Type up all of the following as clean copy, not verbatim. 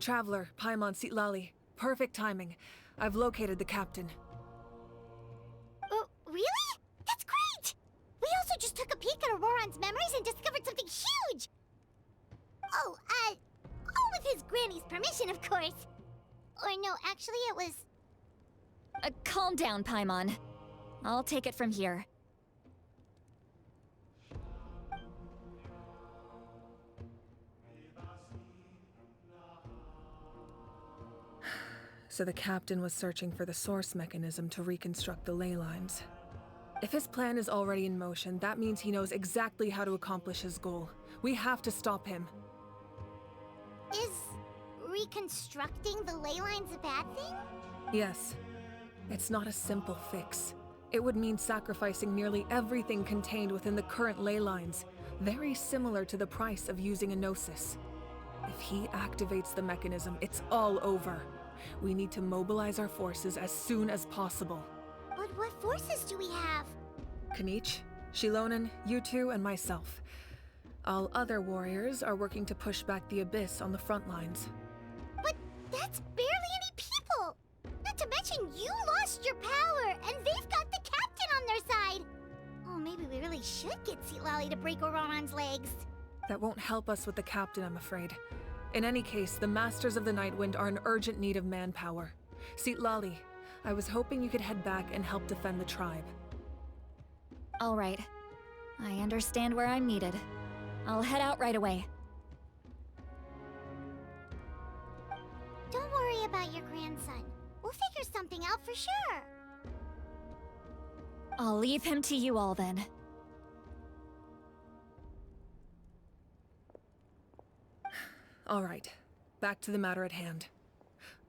Traveler, Paimon Sitlali. Perfect timing. I've located the captain. Oh, really? That's great! We also just took a peek at Auroron's memories and discovered something huge! Oh, all with his granny's permission, of course. Or no, actually it was... Calm down, Paimon. I'll take it from here. So the captain was searching for the source mechanism to reconstruct the ley lines. If his plan is already in motion, that means he knows exactly how to accomplish his goal. We have to stop him. Is reconstructing the ley lines a bad thing? Yes. It's not a simple fix. It would mean sacrificing nearly everything contained within the current ley lines, very similar to the price of using a gnosis. If he activates the mechanism, it's all over. We need to mobilize our forces as soon as possible. But what forces do we have? Kanich, Shilonen, you two, and myself. All other warriors are working to push back the Abyss on the front lines. But that's barely any people! Not to mention you lost your power, and they've got the captain on their side! Oh, maybe we really should get Sitlali to break Auroron's legs. That won't help us with the captain, I'm afraid. In any case, the Masters of the Nightwind are in urgent need of manpower. Sitlali, I was hoping you could head back and help defend the tribe. All right. I understand where I'm needed. I'll head out right away. Don't worry about your grandson. We'll figure something out for sure. I'll leave him to you all then. All right, back to the matter at hand.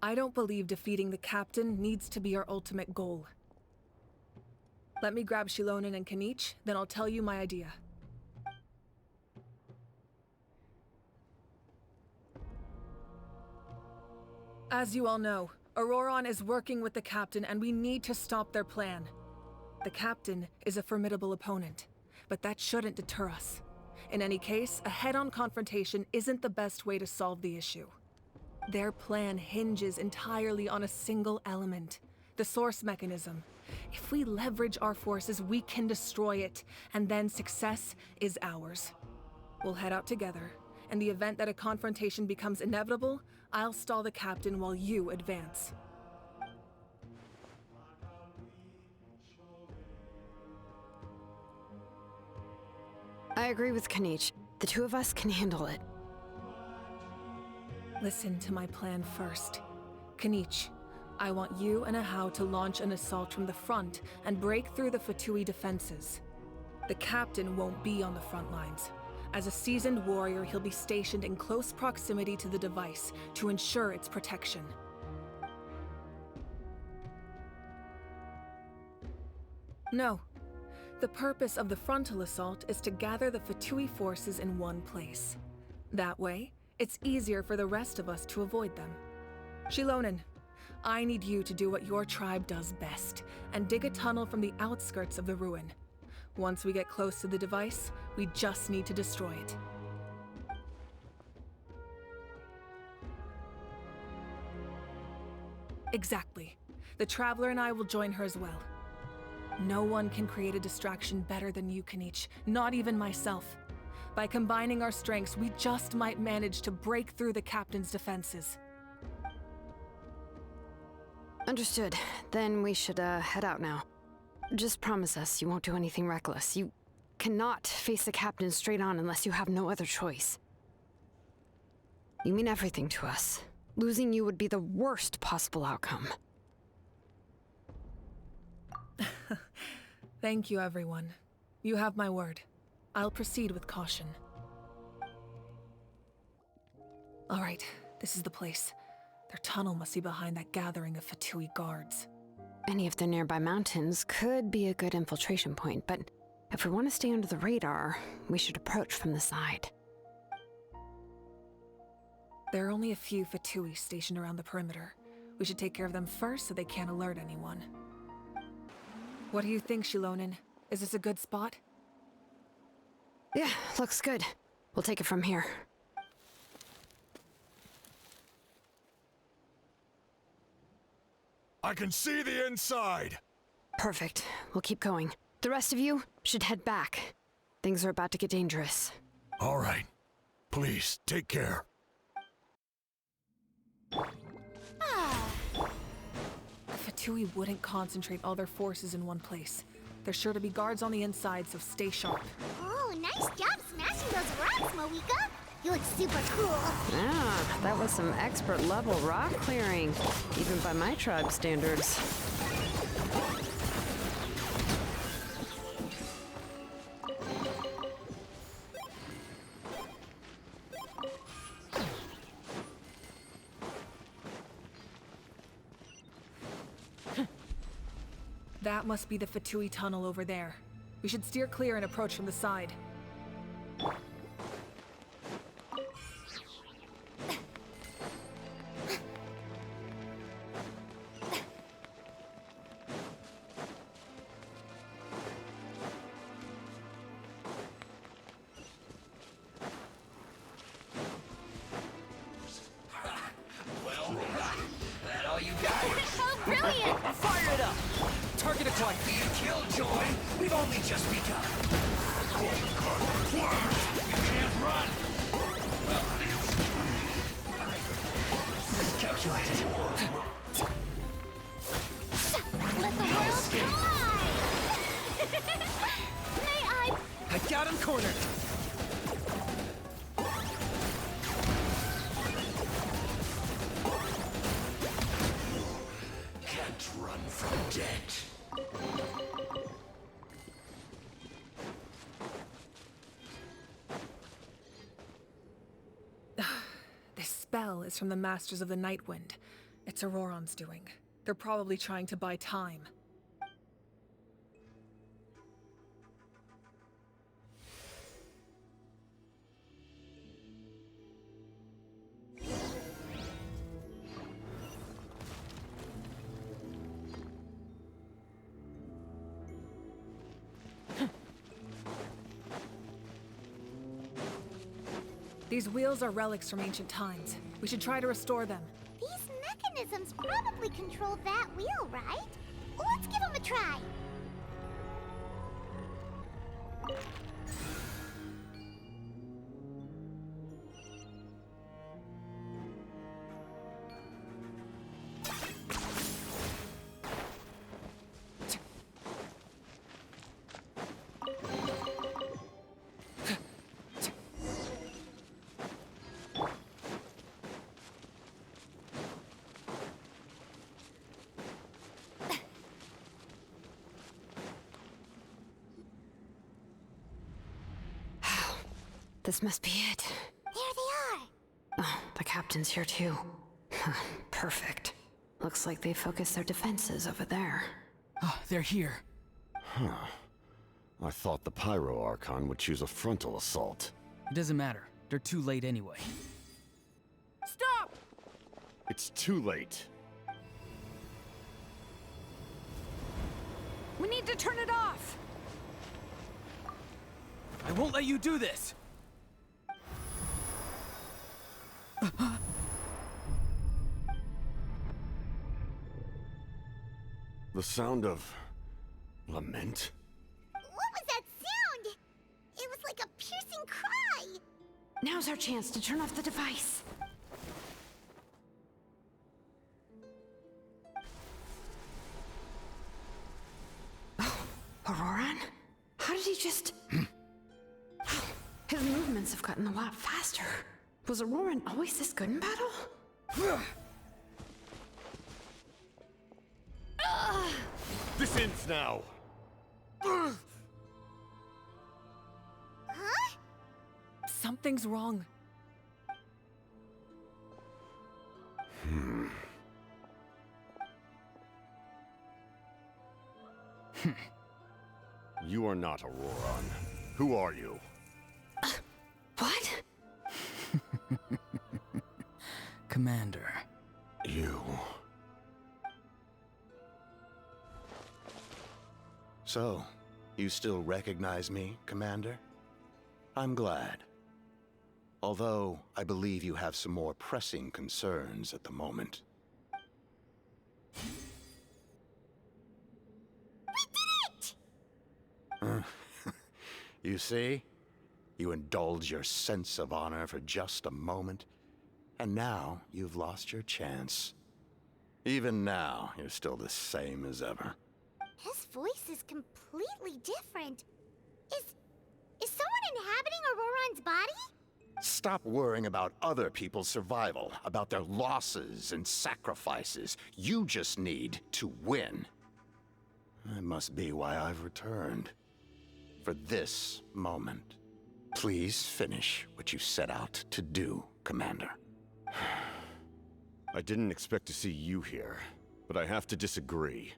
I don't believe defeating the captain needs to be our ultimate goal. Let me grab Shilonen and Kanich, then I'll tell you my idea. As you all know, Auroron is working with the captain and we need to stop their plan. The captain is a formidable opponent, but that shouldn't deter us. In any case, a head-on confrontation isn't the best way to solve the issue. Their plan hinges entirely on a single element, the source mechanism. If we leverage our forces, we can destroy it, and then success is ours. We'll head out together. In the event that a confrontation becomes inevitable, I'll stall the captain while you advance. I agree with Kanich. The two of us can handle it. Listen to my plan first. Kanich, I want you and Ahau to launch an assault from the front and break through the Fatui defenses. The captain won't be on the front lines. As a seasoned warrior, he'll be stationed in close proximity to the device to ensure its protection. No. The purpose of the frontal assault is to gather the Fatui forces in one place. That way, it's easier for the rest of us to avoid them. Shilonen, I need you to do what your tribe does best, and dig a tunnel from the outskirts of the ruin. Once we get close to the device, we just need to destroy it. Exactly. The Traveler and I will join her as well. No one can create a distraction better than you, Kanich, not even myself. By combining our strengths, we just might manage to break through the captain's defenses. Understood. Then we should, head out now. Just promise us you won't do anything reckless. You cannot face the captain straight on unless you have no other choice. You mean everything to us. Losing you would be the worst possible outcome. Thank you, everyone. You have my word. I'll proceed with caution. All right, this is the place. Their tunnel must be behind that gathering of Fatui guards. Any of the nearby mountains could be a good infiltration point, but if we want to stay under the radar, we should approach from the side. There are only a few Fatui stationed around the perimeter. We should take care of them first so they can't alert anyone. What do you think, Shilonen? Is this a good spot? Yeah, looks good. We'll take it from here. I can see the inside! Perfect. We'll keep going. The rest of you should head back. Things are about to get dangerous. All right. Please, take care. The Fatui wouldn't concentrate all their forces in one place. There's sure to be guards on the inside, so stay sharp. Oh, nice job smashing those rocks, Moika. You look super cool. Ah, that was some expert level rock clearing, even by my tribe standards. That must be the Fatui tunnel over there. We should steer clear and approach from the side. That all you got? Oh, brilliant! Fire it up! Target acquired. Be a killjoy. We've only just begun. You can't run. Well, calculated. Let the world collide! May I? I got him cornered. Can't run from death. This spell is from the Masters of the Night Wind. It's Auroron's doing. They're probably trying to buy time. These wheels are relics from ancient times. We should try to restore them. These mechanisms probably control that wheel, right? Let's give them a try. This must be it. There they are. Oh, the captain's here too. Perfect. Looks like they focused their defenses over there. Oh, they're here. I thought the Pyro Archon would choose a frontal assault. It doesn't matter. They're too late anyway. Stop! It's too late. We need to turn it off! I won't let you do this! The sound of lament? What was that sound? It was like a piercing cry. Now's our chance to turn off the device. Oh, Auroron? How did he just... His movements have gotten a lot faster. Was Auroron always this good in battle? This ends now! Huh? Something's wrong. You are not Auroron. Who are you? What? Commander. You. So, you still recognize me, Commander? I'm glad. Although, I believe you have some more pressing concerns at the moment. You see? You indulge your sense of honor for just a moment, and now you've lost your chance. Even now, you're still the same as ever. His voice is completely different. Is someone inhabiting Auroron's body? Stop worrying about other people's survival, about their losses and sacrifices. You just need to win. That must be why I've returned. For this moment. Please finish what you set out to do, Commander. I didn't expect to see you here, but I have to disagree.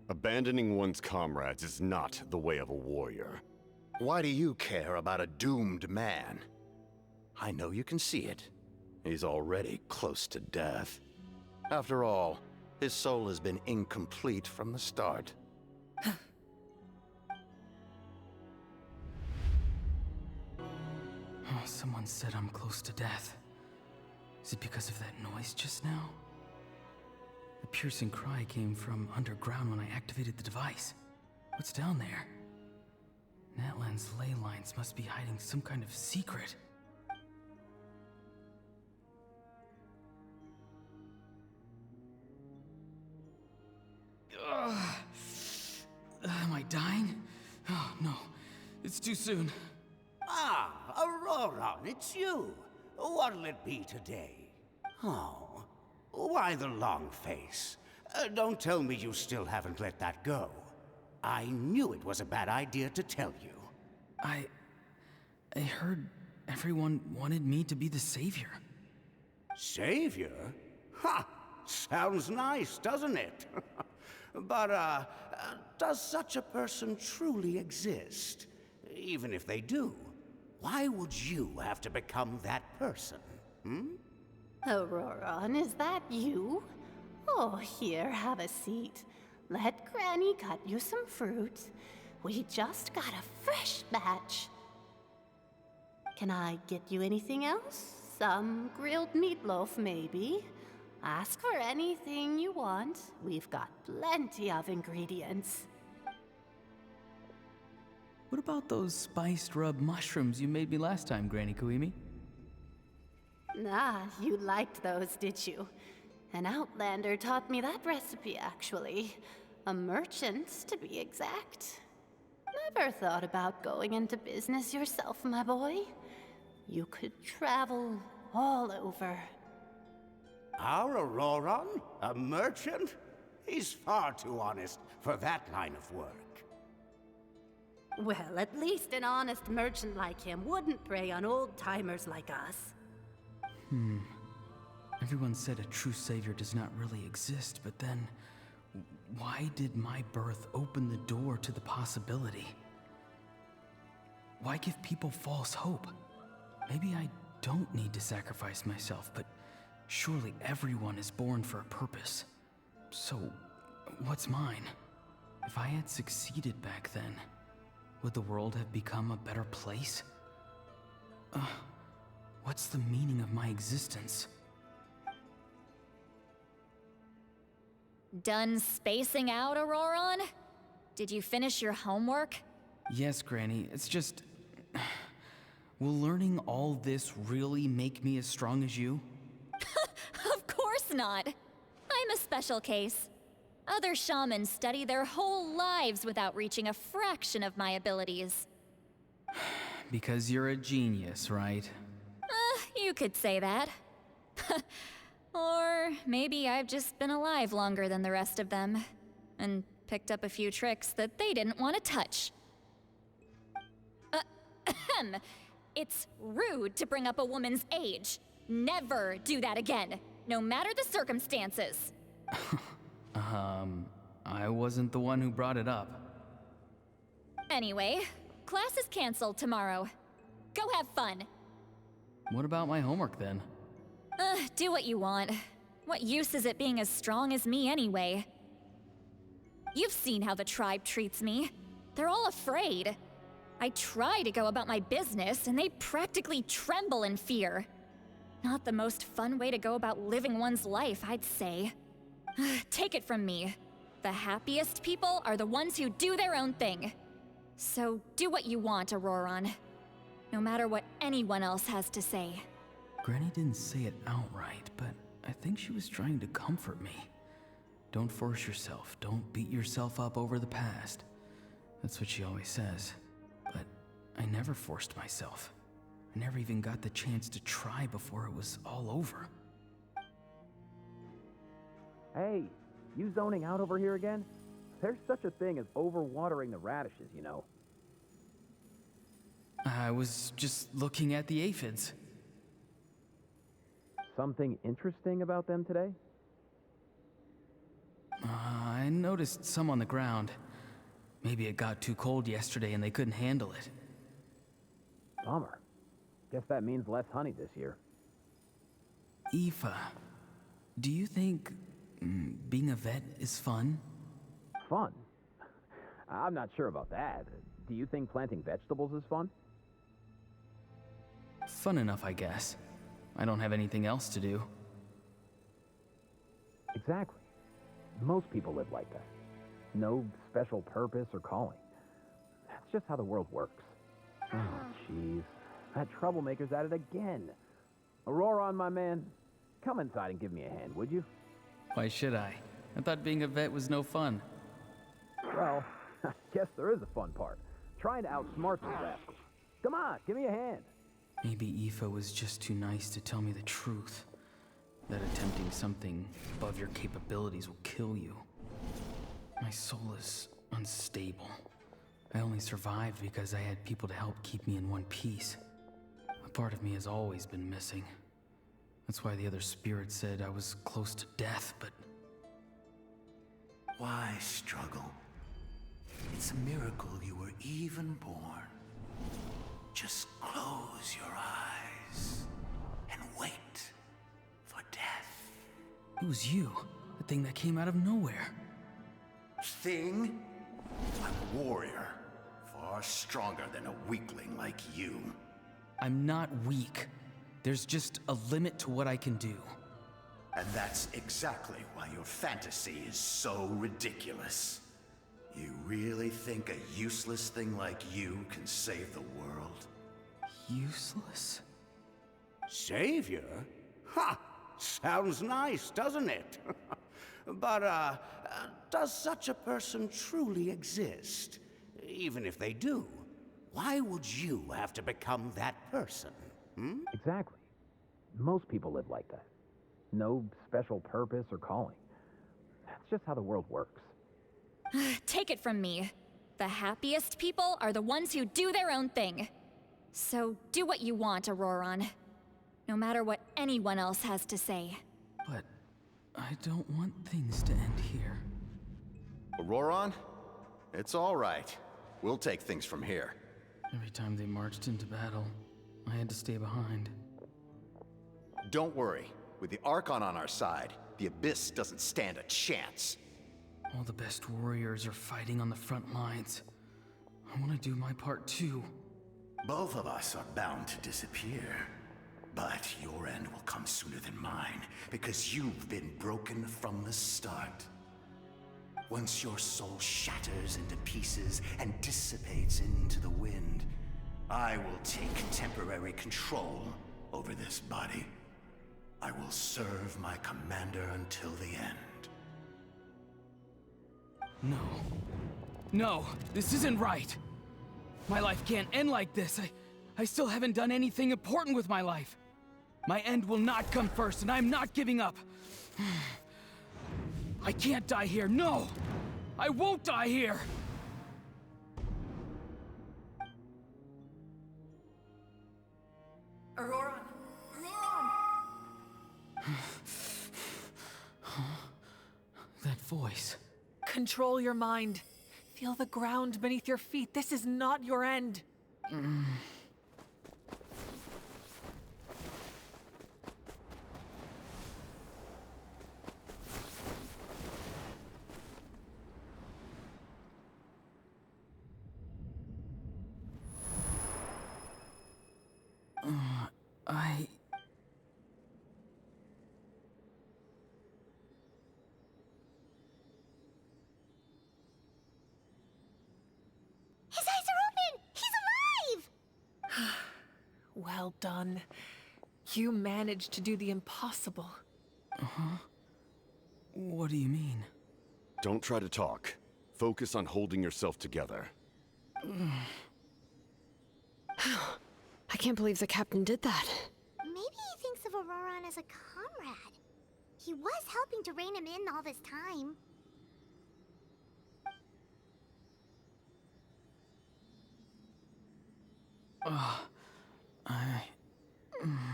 Abandoning one's comrades is not the way of a warrior. Why do you care about a doomed man? I know you can see it. He's already close to death. After all, his soul has been incomplete from the start. Oh, someone said I'm close to death. Is it because of that noise just now? The piercing cry came from underground when I activated the device. What's down there? Natlan's ley lines must be hiding some kind of secret. Ugh. Am I dying? Oh, no. It's too soon. Ah, Auroron, it's you. What'll it be today? Oh, why the long face? Don't tell me you still haven't let that go. I knew it was a bad idea to tell you. I heard everyone wanted me to be the savior. Savior? Ha! Sounds nice, doesn't it? But, does such a person truly exist? Even if they do, why would you have to become that person? Auroron, is that you? Oh, here, have a seat. Let Granny cut you some fruit. We just got a fresh batch. Can I get you anything else? Some grilled meatloaf, maybe? Ask for anything you want. We've got plenty of ingredients. What about those spiced rub mushrooms you made me last time, Granny Kuimi? Ah, you liked those, did you? An outlander taught me that recipe, actually. A merchant, to be exact. Never thought about going into business yourself, my boy. You could travel all over. Our Auroron? A merchant? He's far too honest for that line of work. Well, at least an honest merchant like him wouldn't prey on old-timers like us. Everyone said a true savior does not really exist, but then why did my birth open the door to the possibility? Why give people false hope? Maybe I don't need to sacrifice myself, but surely everyone is born for a purpose. So, what's mine? If I had succeeded back then, would the world have become a better place? What's the meaning of my existence? Done spacing out, Auroron? Did you finish your homework? Yes, Granny, it's just... Will learning all this really make me as strong as you? Of course not. I'm a special case. Other shamans study their whole lives without reaching a fraction of my abilities. Because you're a genius, right? You could say that. Or maybe I've just been alive longer than the rest of them, and picked up a few tricks that they didn't want to touch. It's rude to bring up a woman's age. Never do that again, no matter the circumstances. I wasn't the one who brought it up. Anyway, class is canceled tomorrow. Go have fun. What about my homework then? Do what you want. What use is it being as strong as me anyway? You've seen how the tribe treats me. They're all afraid. I try to go about my business, and they practically tremble in fear. Not the most fun way to go about living one's life, I'd say. Take it from me. The happiest people are the ones who do their own thing. So do what you want, Auroron. No matter what anyone else has to say. Granny didn't say it outright, but I think she was trying to comfort me. Don't force yourself. Don't beat yourself up over the past. That's what she always says. But I never forced myself. I never even got the chance to try before it was all over. Hey, you zoning out over here again? There's such a thing as overwatering the radishes, you know. I was just looking at the aphids. Something interesting about them today? I noticed some on the ground. Maybe it got too cold yesterday and they couldn't handle it. Bummer. Guess that means less honey this year. Aoife, do you think being a vet is fun? Fun? I'm not sure about that. Do you think planting vegetables is fun? Fun enough, I guess. I don't have anything else to do. Exactly. Most people live like that. No special purpose or calling. That's just how the world works. Oh, jeez. That troublemaker's at it again. Auroron, my man, come inside and give me a hand, would you? Why should I? I thought being a vet was no fun. Well, I guess there is a fun part. Trying to outsmart these rascals. Come on, give me a hand. Maybe Aoife was just too nice to tell me the truth. That attempting something above your capabilities will kill you. My soul is unstable. I only survived because I had people to help keep me in one piece. A part of me has always been missing. That's why the other spirits said I was close to death, but... Why struggle? It's a miracle you were even born. Just close your eyes and wait for death. It was you, the thing that came out of nowhere. Thing? I'm a warrior, far stronger than a weakling like you. I'm not weak. There's just a limit to what I can do. And that's exactly why your fantasy is so ridiculous. You really think a useless thing like you can save the world? Useless? Savior? Ha! Sounds nice, doesn't it? But, does such a person truly exist? Even if they do, why would you have to become that person? Hmm? Exactly. Most people live like that. No special purpose or calling. That's just how the world works. Take it from me. The happiest people are the ones who do their own thing. So do what you want, Auroron. No matter what anyone else has to say. But I don't want things to end here. Auroron? It's all right. We'll take things from here. Every time they marched into battle, I had to stay behind. Don't worry. With the Archon on our side, the Abyss doesn't stand a chance. All the best warriors are fighting on the front lines. I want to do my part too. Both of us are bound to disappear. But your end will come sooner than mine, because you've been broken from the start. Once your soul shatters into pieces and dissipates into the wind, I will take temporary control over this body. I will serve my commander until the end. No. No, this isn't right. My life can't end like this. I still haven't done anything important with my life. My end will not come first, and I'm not giving up. I can't die here, no! I won't die here! Auroron! Auroron! That voice. Control your mind. Feel the ground beneath your feet. This is not your end. His eyes are Well done. You managed to do the impossible. Uh-huh. What do you mean? Don't try to talk. Focus on holding yourself together. I can't believe the captain did that. Maybe he thinks of Auroran as a comrade. He was helping to rein him in all this time.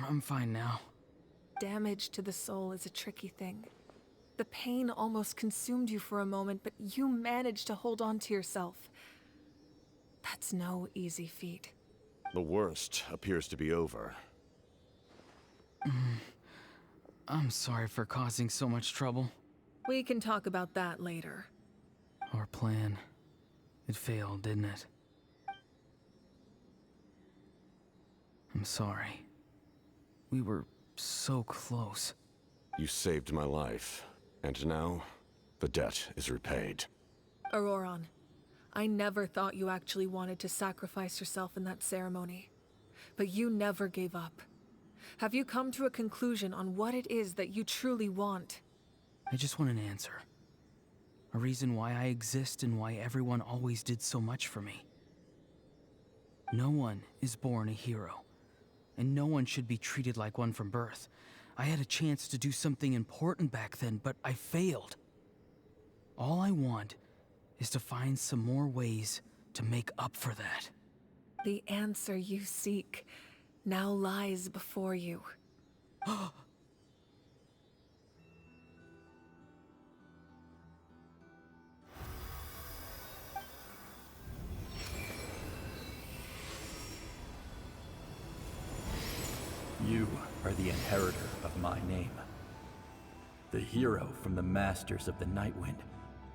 I'm fine now. Damage to the soul is a tricky thing. The pain almost consumed you for a moment, but you managed to hold on to yourself. That's no easy feat. The worst appears to be over. I'm sorry for causing so much trouble. We can talk about that later. Our plan. It failed, didn't it? I'm sorry. We were so close. You saved my life, and now the debt is repaid. Auroran, I never thought you actually wanted to sacrifice yourself in that ceremony. But you never gave up. Have you come to a conclusion on what it is that you truly want? I just want an answer. A reason why I exist and why everyone always did so much for me. No one is born a hero, and no one should be treated like one from birth. I had a chance to do something important back then, but I failed. All I want is to find some more ways to make up for that. The answer you seek now lies before you. You are the inheritor of my name. The hero from the masters of the Nightwind,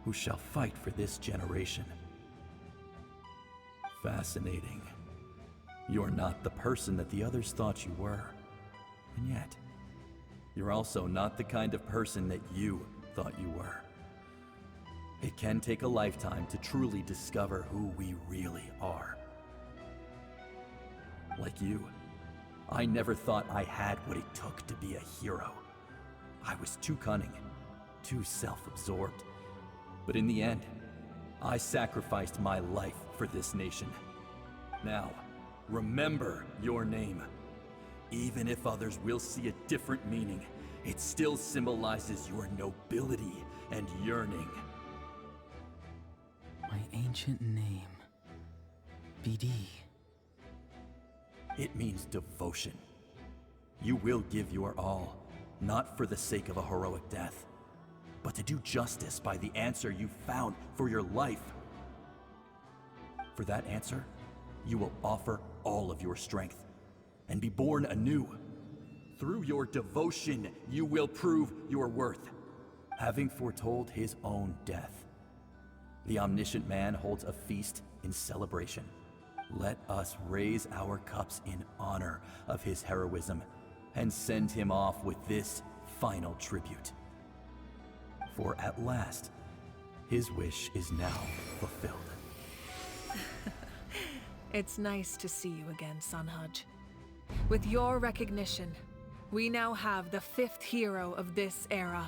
who shall fight for this generation. Fascinating. You're not the person that the others thought you were. And yet, you're also not the kind of person that you thought you were. It can take a lifetime to truly discover who we really are. Like you, I never thought I had what it took to be a hero. I was too cunning, too self-absorbed. But in the end, I sacrificed my life for this nation. Now, remember your name. Even if others will see a different meaning, it still symbolizes your nobility and yearning. My ancient name. BD. It means devotion. You will give your all, not for the sake of a heroic death, but to do justice by the answer you found for your life. For that answer, you will offer all of your strength and be born anew. Through your devotion, you will prove your worth. Having foretold his own death, the omniscient man holds a feast in celebration. Let us raise our cups in honor of his heroism and send him off with this final tribute. For at last, his wish is now fulfilled. It's nice to see you again, Sunhudge. With your recognition, we now have the 5th hero of this era.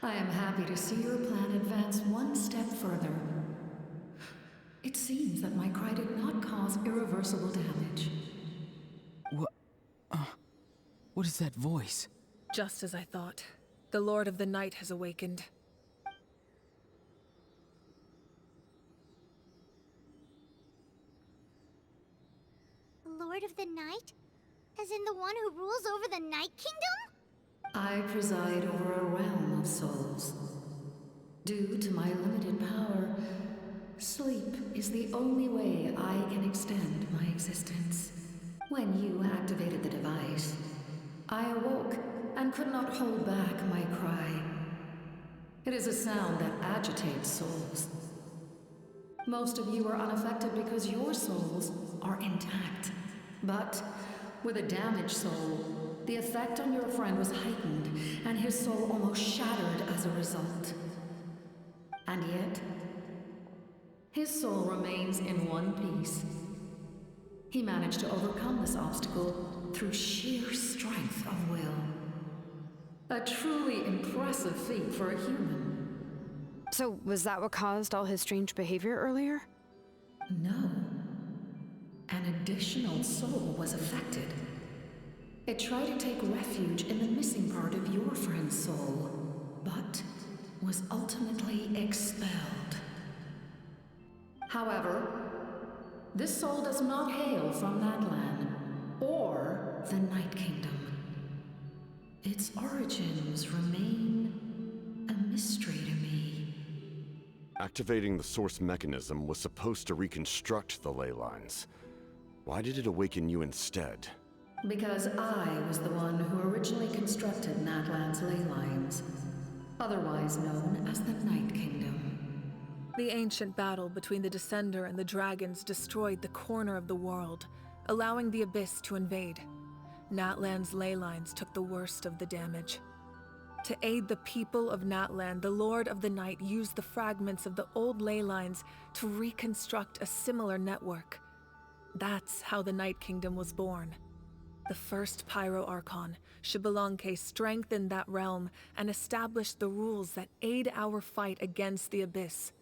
I am happy to see your plan advance one step further. It seems that my cry did not cause irreversible damage. What is that voice? Just as I thought. The Lord of the Night has awakened. Lord of the Night? As in the one who rules over the Night Kingdom? I preside over a realm of souls. Due to my limited power, sleep is the only way I can extend my existence. When you activated the device, I awoke and could not hold back my cry. It is a sound that agitates souls. Most of you are unaffected because your souls are intact. But with a damaged soul, the effect on your friend was heightened, and his soul almost shattered as a result. And yet, His soul remains in one piece. He managed to overcome this obstacle through sheer strength of will. A truly impressive feat for a human. So, was that what caused all his strange behavior earlier? No. An additional soul was affected. It tried to take refuge in the missing part of your friend's soul, but was ultimately expelled. However, this soul does not hail from Natlan or the Night Kingdom. Its origins remain a mystery to me. Activating the source mechanism was supposed to reconstruct the ley lines. Why did it awaken you instead? Because I was the one who originally constructed Natlan's ley lines, otherwise known as the Night Kingdom. The ancient battle between the Descender and the dragons destroyed the corner of the world, allowing the Abyss to invade. Natlan's ley lines took the worst of the damage. To aid the people of Natlan, the Lord of the Night used the fragments of the old ley lines to reconstruct a similar network. That's how the Night Kingdom was born. The first Pyro Archon, Xbalanque, strengthened that realm and established the rules that aid our fight against the Abyss.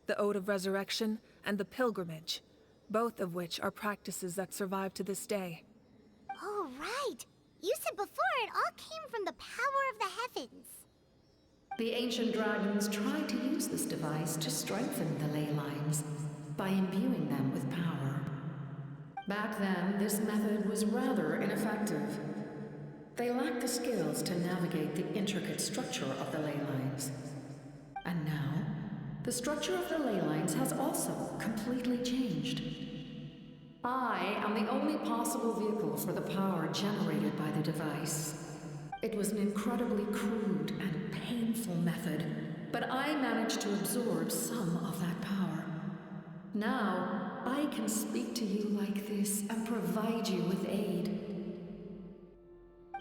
The Ode of Resurrection and the Pilgrimage, both of which are practices that survive to this day. Oh, right. You said before it all came from the power of the heavens. The ancient dragons tried to use this device to strengthen the ley lines by imbuing them with power. Back then, this method was rather ineffective. They lacked the skills to navigate the intricate structure of the ley lines. And now, the structure of the ley lines has also completely changed. I am the only possible vehicle for the power generated by the device. It was an incredibly crude and painful method, but I managed to absorb some of that power. Now, I can speak to you like this and provide you with aid.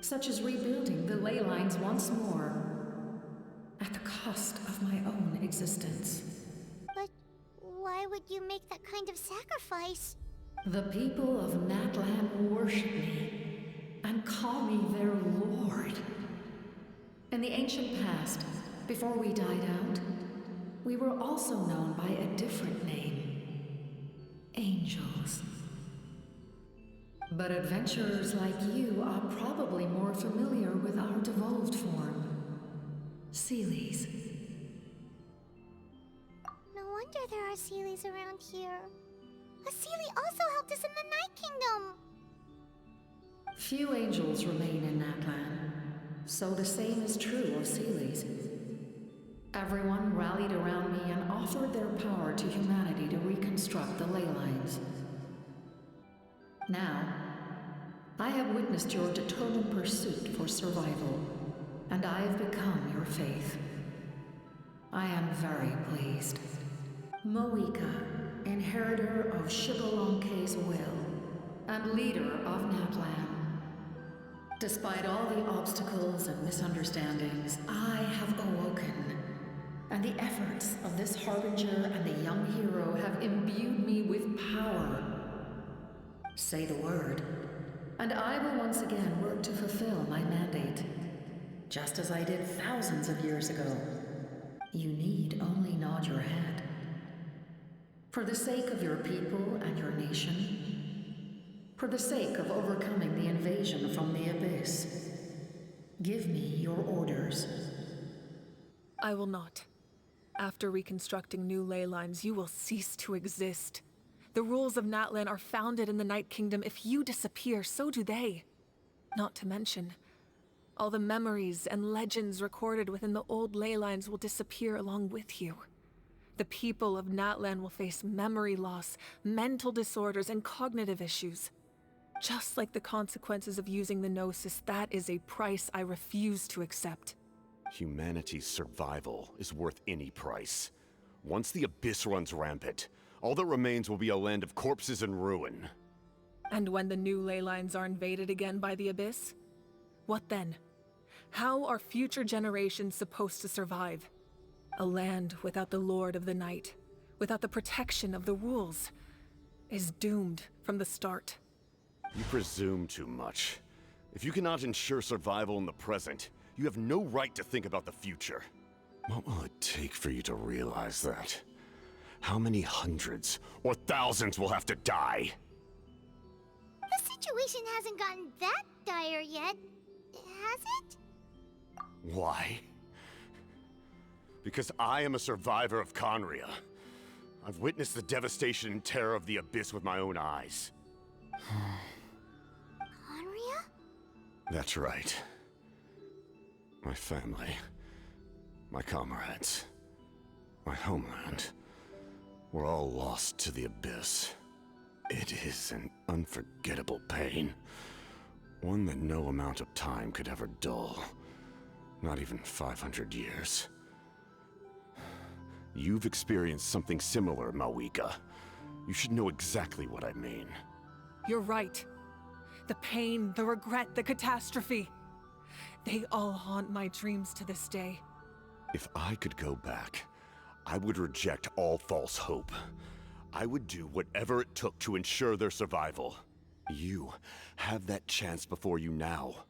Such as rebuilding the ley lines once more, at the cost of my own existence. But why would you make that kind of sacrifice? The people of Natlan worship me and call me their lord. In the ancient past, before we died out, we were also known by a different name. Angels. But adventurers like you are probably more familiar with our devolved form. Seelies. No wonder there are Seelies around here. A Seelie also helped us in the Night Kingdom. Few angels remain in Natlan, so the same is true of Seelies. Everyone rallied around me and offered their power to humanity to reconstruct the ley lines. Now, I have witnessed your determined pursuit for survival, and I have become your faith. I am very pleased. Moika, inheritor of Xbalanque's will, and leader of Natlan. Despite all the obstacles and misunderstandings, I have awoken, and the efforts of this harbinger and the young hero have imbued me with power. Say the word, and I will once again work to fulfill my mandate, just as I did thousands of years ago. You need only nod your head. For the sake of your people and your nation, for the sake of overcoming the invasion from the Abyss, give me your orders. I will not. After reconstructing new ley lines, you will cease to exist. The rules of Natlan are founded in the Night Kingdom. If you disappear, so do they. Not to mention, all the memories and legends recorded within the old ley lines will disappear along with you. The people of Natlan will face memory loss, mental disorders, and cognitive issues. Just like the consequences of using the Gnosis, that is a price I refuse to accept. Humanity's survival is worth any price. Once the Abyss runs rampant, all that remains will be a land of corpses and ruin. And when the new ley lines are invaded again by the Abyss? What then? How are future generations supposed to survive? A land without the Lord of the Night, without the protection of the rules, is doomed from the start. You presume too much. If you cannot ensure survival in the present, you have no right to think about the future. What will it take for you to realize that? How many hundreds or thousands will have to die? The situation hasn't gotten that dire yet, has it? Why? Because I am a survivor of Conria. I've witnessed the devastation and terror of the Abyss with my own eyes. Conria? That's right. My family, my comrades, my homeland, were all lost to the Abyss. It is an unforgettable pain. One that no amount of time could ever dull. Not even 500 years. You've experienced something similar, Mawika. You should know exactly what I mean. You're right. The pain, the regret, the catastrophe. They all haunt my dreams to this day. If I could go back, I would reject all false hope. I would do whatever it took to ensure their survival. You have that chance before you now.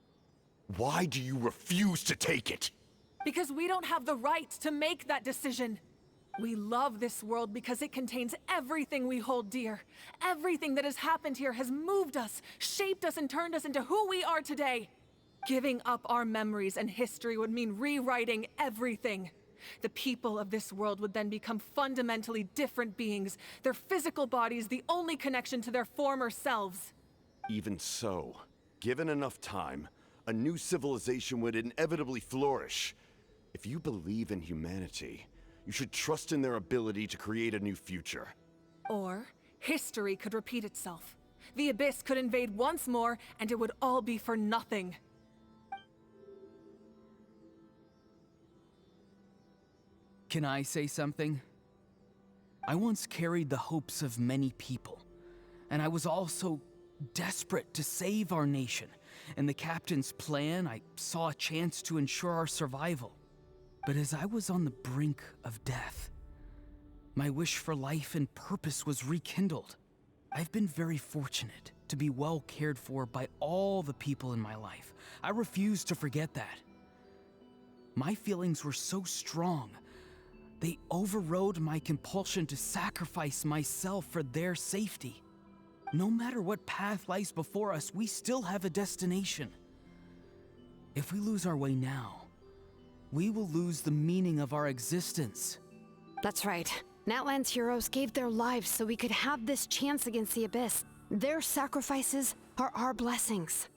Why do you refuse to take it? Because we don't have the right to make that decision. We love this world because it contains everything we hold dear. Everything that has happened here has moved us, shaped us, and turned us into who we are today. Giving up our memories and history would mean rewriting everything. The people of this world would then become fundamentally different beings, their physical bodies the only connection to their former selves. Even so, given enough time, a new civilization would inevitably flourish. If you believe in humanity, you should trust in their ability to create a new future. Or, history could repeat itself. The Abyss could invade once more, and it would all be for nothing. Can I say something? I once carried the hopes of many people, and I was also desperate to save our nation. In the captain's plan, I saw a chance to ensure our survival. But as I was on the brink of death, my wish for life and purpose was rekindled. I've been very fortunate to be well cared for by all the people in my life. I refuse to forget that. My feelings were so strong, they overrode my compulsion to sacrifice myself for their safety. No matter what path lies before us, we still have a destination. If we lose our way now, we will lose the meaning of our existence. That's right. Natlan's heroes gave their lives so we could have this chance against the Abyss. Their sacrifices are our blessings.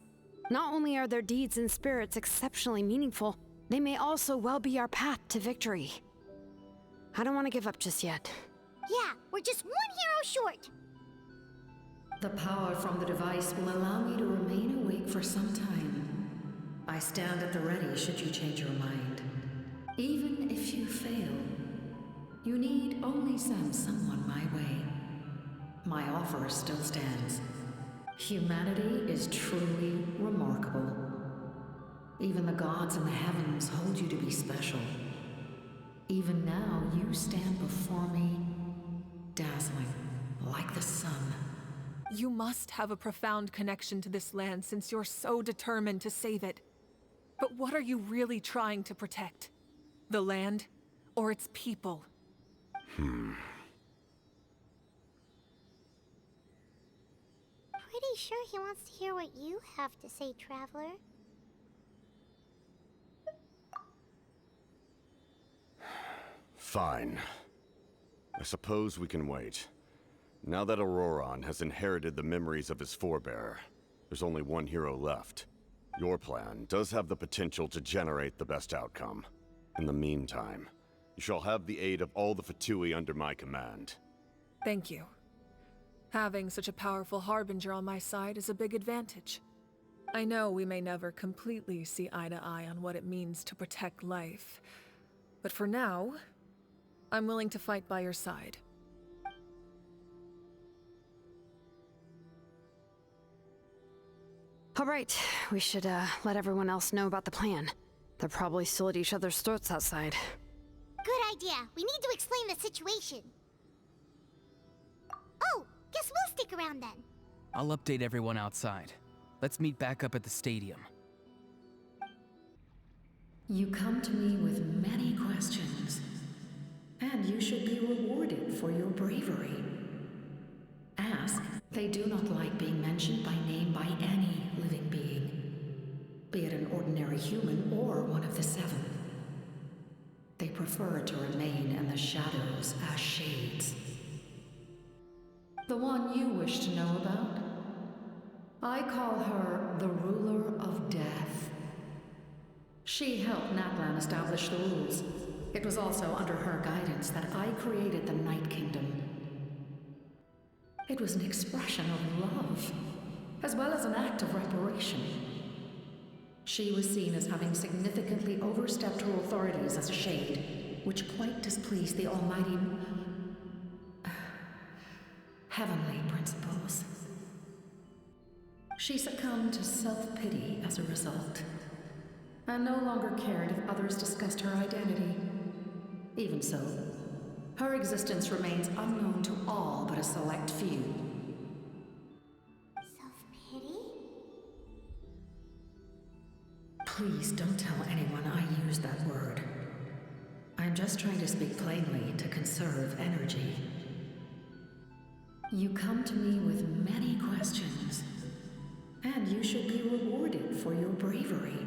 Not only are their deeds and spirits exceptionally meaningful, they may also well be our path to victory. I don't want to give up just yet. Yeah, we're just one hero short. The power from the device will allow me to remain awake for some time. I stand at the ready should you change your mind. Even if you fail, you need only send someone my way. My offer still stands. Humanity is truly remarkable. Even the gods in the heavens hold you to be special. Even now, you stand before me, dazzling, like the sun. You must have a profound connection to this land since you're so determined to save it. But what are you really trying to protect? The land, or its people? Pretty sure he wants to hear what you have to say, Traveler. Fine. I suppose we can wait. Now that Auroron has inherited the memories of his forebearer, there's only one hero left. Your plan does have the potential to generate the best outcome. In the meantime, you shall have the aid of all the Fatui under my command. Thank you. Having such a powerful harbinger on my side is a big advantage. I know we may never completely see eye to eye on what it means to protect life, but for now, I'm willing to fight by your side. All right, we should let everyone else know about the plan. They're probably still at each other's throats outside. Good idea. We need to explain the situation. Oh, guess we'll stick around then. I'll update everyone outside. Let's meet back up at the stadium. You come to me with many questions, and you should be rewarded for your bravery. Ask. They do not like being mentioned by name by any living being, be it an ordinary human or one of the seven. They prefer to remain in the shadows as shades. The one you wish to know about? I call her the Ruler of Death. She helped Natlan establish the rules. It was also under her guidance that I created the Night Kingdom. It was an expression of love, as well as an act of reparation. She was seen as having significantly overstepped her authorities as a shade, which quite displeased the almighty heavenly principles. She succumbed to self-pity as a result, and no longer cared if others discussed her identity. Even so, her existence remains unknown to all but a select few. Self-pity? Please don't tell anyone I used that word. I'm just trying to speak plainly to conserve energy. You come to me with many questions, and you should be rewarded for your bravery.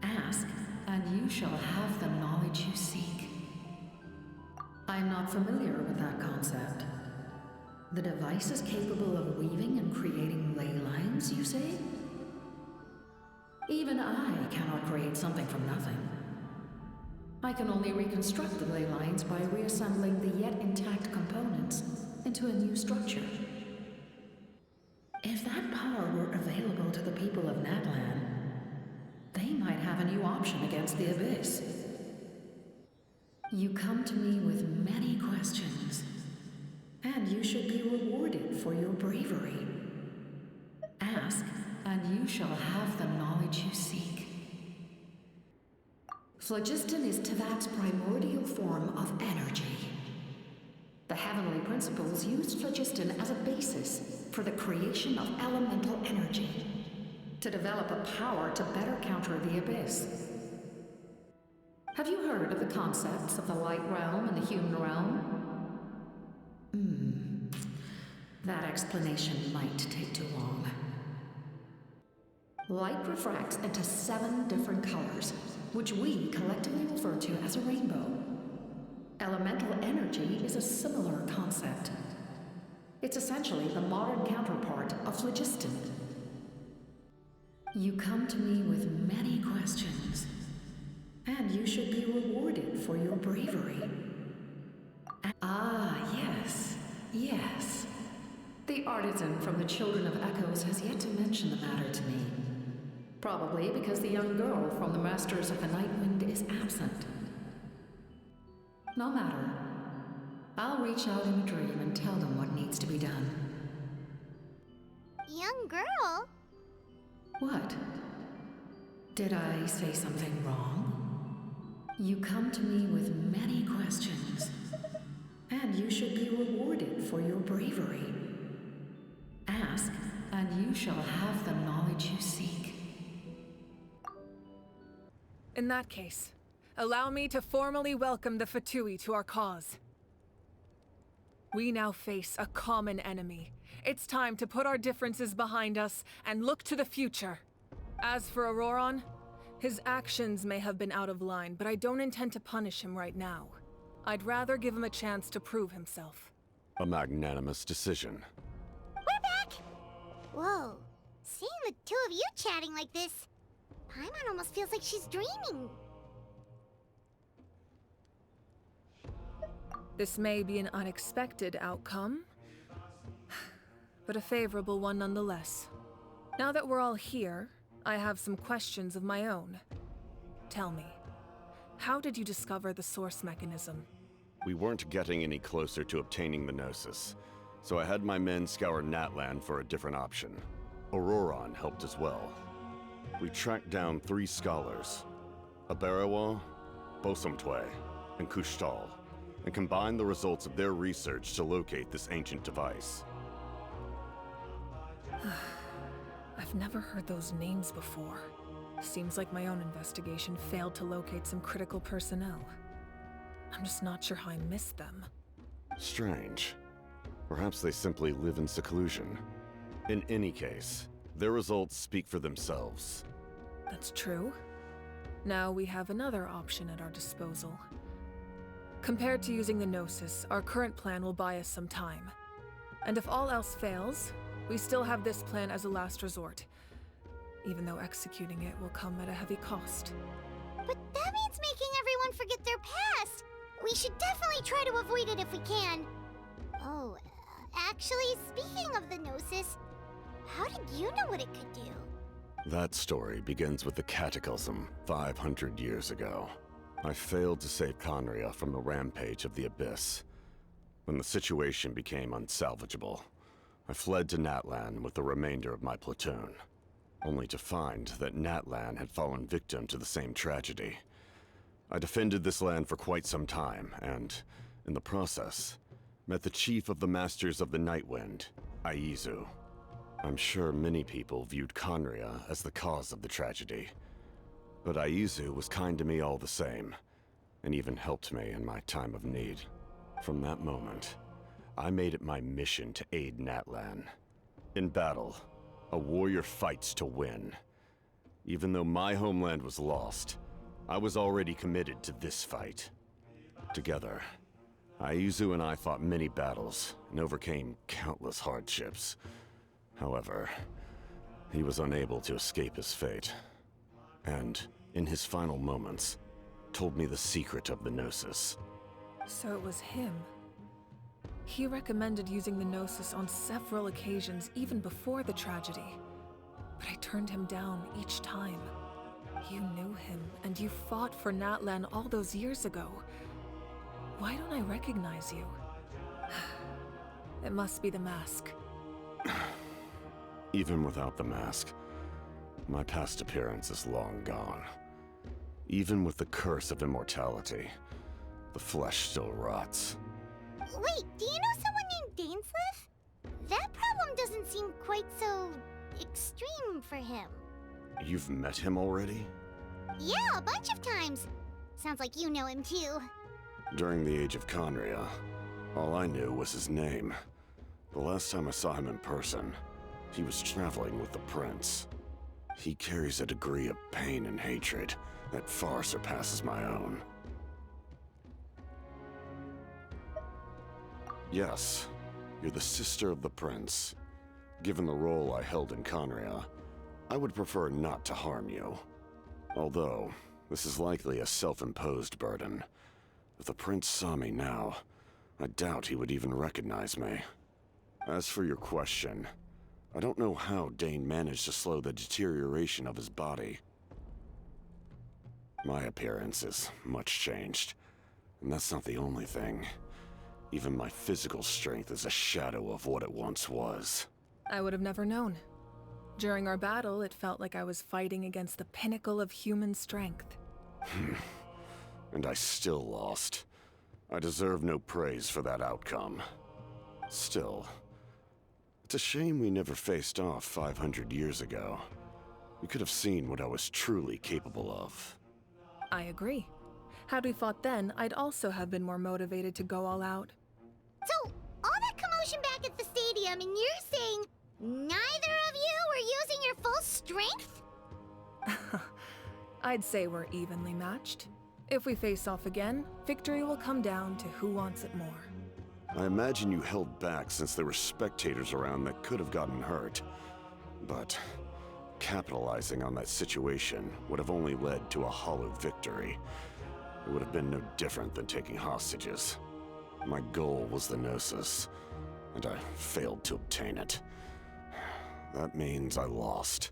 Ask, and you shall have the knowledge you seek. I'm not familiar with that concept. The device is capable of weaving and creating ley lines, you say? Even I cannot create something from nothing. I can only reconstruct the ley lines by reassembling the yet intact components into a new structure. If that power were available to the people of Natlan, they might have a new option against the Abyss. You come to me with many questions, and you should be rewarded for your bravery. Ask, and you shall have the knowledge you seek. Phlogiston is Tevat's primordial form of energy. The heavenly principles used phlogiston as a basis for the creation of elemental energy, to develop a power to better counter the Abyss. Have you heard of the concepts of the light realm and the human realm? That explanation might take too long. Light refracts into 7 different colors, which we collectively refer to as a rainbow. Elemental energy is a similar concept. It's essentially the modern counterpart of phlogiston. You come to me with many questions, and you should be rewarded for your bravery. Yes. The artisan from the Children of Echoes has yet to mention the matter to me. Probably because the young girl from the Masters of the Nightwind is absent. No matter. I'll reach out in a dream and tell them what needs to be done. Young girl? What? Did I say something wrong? You come to me with many questions, and you should be rewarded for your bravery. Ask, and you shall have the knowledge you seek. In that case, allow me to formally welcome the Fatui to our cause. We now face a common enemy. It's time to put our differences behind us and look to the future. As for Auroron, his actions may have been out of line, but I don't intend to punish him right now. I'd rather give him a chance to prove himself. A magnanimous decision. We're back! Whoa, seeing the two of you chatting like this, Paimon almost feels like she's dreaming. This may be an unexpected outcome, but a favorable one nonetheless. Now that we're all here, I have some questions of my own. Tell me, how did you discover the source mechanism? We weren't getting any closer to obtaining the Gnosis, so I had my men scour Natlan for a different option. Auroron helped as well. We tracked down 3 scholars, Abarawa, Bosamtwe, and Kushtal, and combine the results of their research to locate this ancient device. I've never heard those names before. Seems like my own investigation failed to locate some critical personnel. I'm just not sure how I missed them. Strange. Perhaps they simply live in seclusion. In any case, their results speak for themselves. That's true. Now we have another option at our disposal. Compared to using the Gnosis, our current plan will buy us some time. And if all else fails, we still have this plan as a last resort, even though executing it will come at a heavy cost. But that means making everyone forget their past! We should definitely try to avoid it if we can. Oh, actually, speaking of the Gnosis, how did you know what it could do? That story begins with the Cataclysm 500 years ago. I failed to save Conria from the rampage of the Abyss. When the situation became unsalvageable, I fled to Natlan with the remainder of my platoon, only to find that Natlan had fallen victim to the same tragedy. I defended this land for quite some time, and, in the process, met the chief of the Masters of the Nightwind, Aizu. I'm sure many people viewed Conria as the cause of the tragedy, but Aizu was kind to me all the same, and even helped me in my time of need. From that moment, I made it my mission to aid Natlan. In battle, a warrior fights to win. Even though my homeland was lost, I was already committed to this fight. Together, Aizu and I fought many battles and overcame countless hardships. However, he was unable to escape his fate, and, in his final moments, told me the secret of the Gnosis. So it was him. He recommended using the Gnosis on several occasions, even before the tragedy. But I turned him down each time. You knew him, and you fought for Natlan all those years ago. Why don't I recognize you? It must be the mask. Even without the mask, my past appearance is long gone. Even with the curse of immortality, the flesh still rots. Wait, do you know someone named Dainsleif? That problem doesn't seem quite so extreme for him. You've met him already? Yeah, a bunch of times. Sounds like you know him too. During the age of Conria, all I knew was his name. The last time I saw him in person, he was traveling with the prince. He carries a degree of pain and hatred that far surpasses my own. Yes, you're the sister of the prince. Given the role I held in Conria, I would prefer not to harm you. Although, this is likely a self-imposed burden. If the prince saw me now, I doubt he would even recognize me. As for your question, I don't know how Dane managed to slow the deterioration of his body. My appearance is much changed, and that's not the only thing. Even my physical strength is a shadow of what it once was. I would have never known. During our battle, it felt like I was fighting against the pinnacle of human strength. And I still lost. I deserve no praise for that outcome. Still, it's a shame we never faced off 500 years ago. We could have seen what I was truly capable of. I agree. Had we fought then, I'd also have been more motivated to go all out. So, all that commotion back at the stadium, and you're saying neither of you were using your full strength? I'd say we're evenly matched. If we face off again, victory will come down to who wants it more. I imagine you held back since there were spectators around that could have gotten hurt. But capitalizing on that situation would have only led to a hollow victory. It would have been no different than taking hostages. My goal was the Gnosis, and I failed to obtain it. That means I lost,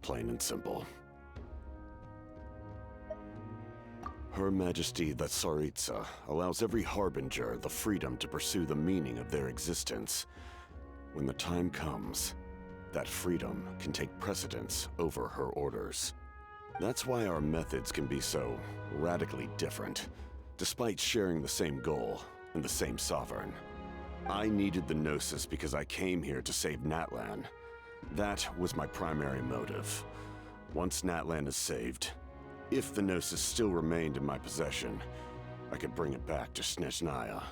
plain and simple. Her Majesty the Tsaritsa allows every Harbinger the freedom to pursue the meaning of their existence. When the time comes, that freedom can take precedence over her orders. That's why our methods can be so radically different. Despite sharing the same goal, and the same Sovereign. I needed the Gnosis because I came here to save Natlan. That was my primary motive. Once Natlan is saved, if the Gnosis still remained in my possession, I could bring it back to Snezhnaya.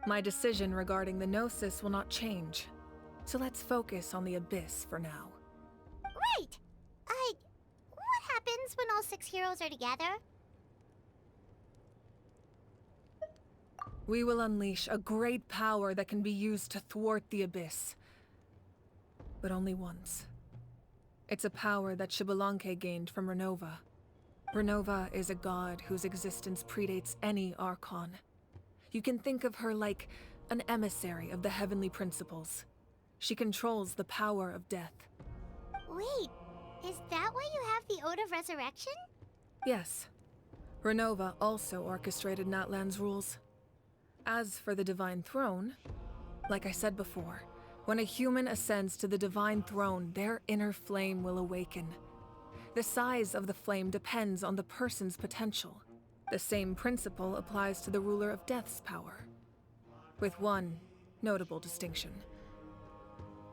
My decision regarding the Gnosis will not change. So let's focus on the Abyss for now. Right! What happens when all 6 heroes are together? We will unleash a great power that can be used to thwart the Abyss. But only once. It's a power that Xbalanque gained from Renova. Renova is a god whose existence predates any Archon. You can think of her like an emissary of the heavenly principles. She controls the power of death. Wait, is that why you have the Ode of Resurrection? Yes. Renova also orchestrated Natlan's rules. As for the Divine Throne, like I said before, when a human ascends to the Divine Throne, their inner flame will awaken. The size of the flame depends on the person's potential. The same principle applies to the Ruler of Death's power, with one notable distinction.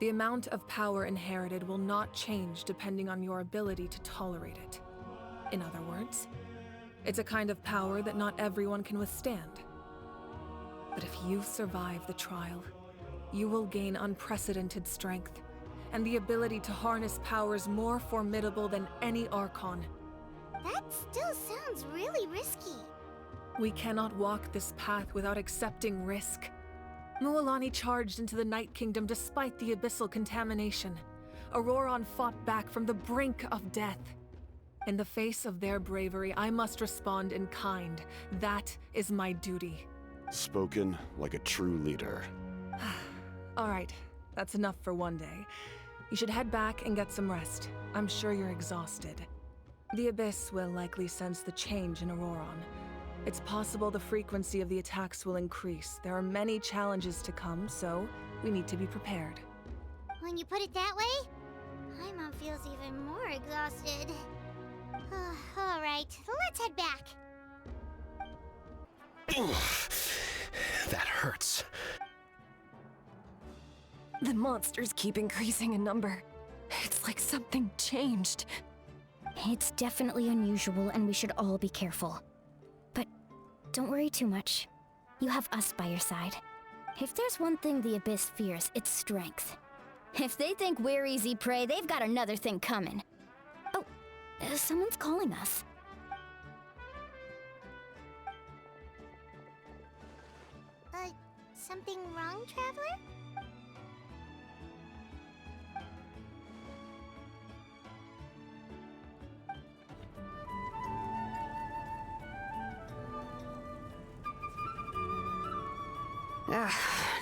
The amount of power inherited will not change depending on your ability to tolerate it. In other words, it's a kind of power that not everyone can withstand. But if you survive the trial, you will gain unprecedented strength, and the ability to harness powers more formidable than any Archon. That still sounds really risky. We cannot walk this path without accepting risk. Mualani charged into the Night Kingdom despite the abyssal contamination. Auroron fought back from the brink of death. In the face of their bravery, I must respond in kind. That is my duty. Spoken like a true leader. All right, that's enough for one day. You should head back and get some rest. I'm sure you're exhausted. The Abyss will likely sense the change in Auroron. It's possible the frequency of the attacks will increase. There are many challenges to come, so we need to be prepared. When you put it that way, my mom feels even more exhausted. All right, let's head back. That hurts. The monsters keep increasing in number. It's like something changed. It's definitely unusual, and we should all be careful. But don't worry too much. You have us by your side. If there's one thing the Abyss fears, it's strength. If they think we're easy prey, they've got another thing coming. Oh, someone's calling us. Something wrong, Traveler?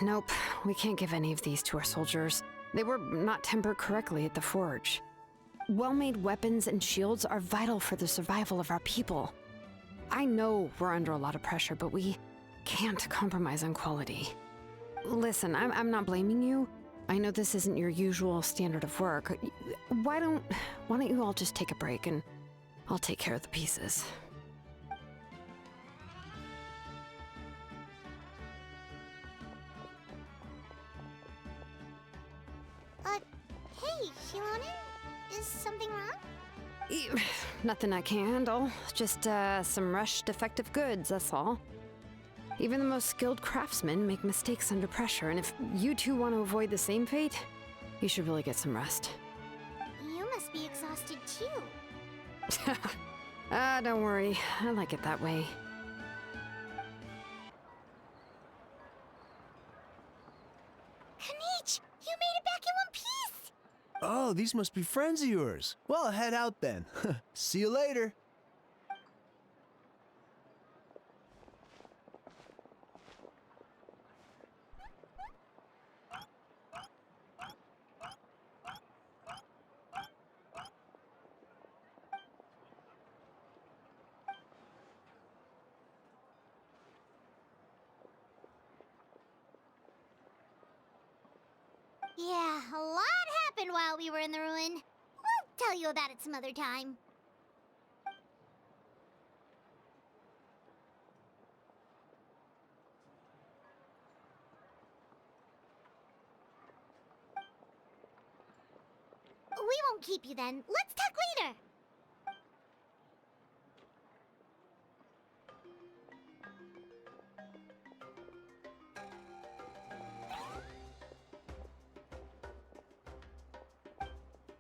Nope. We can't give any of these to our soldiers. They were not tempered correctly at the forge. Well-made weapons and shields are vital for the survival of our people. I know we're under a lot of pressure, but we can't compromise on quality. Listen, I'm not blaming you. I know this isn't your usual standard of work. Why don't you all just take a break and I'll take care of the pieces. Hey, Shilonen? Is something wrong? Nothing I can handle. Just, some rushed defective goods, that's all. Even the most skilled craftsmen make mistakes under pressure, and if you two want to avoid the same fate, you should really get some rest. You must be exhausted too. Don't worry. I like it that way. Kanich, you made it back in one piece! Oh, these must be friends of yours. Well, head out then. See you later. Yeah, a lot happened while we were in the ruin. We'll tell you about it some other time. keep you then. Let's talk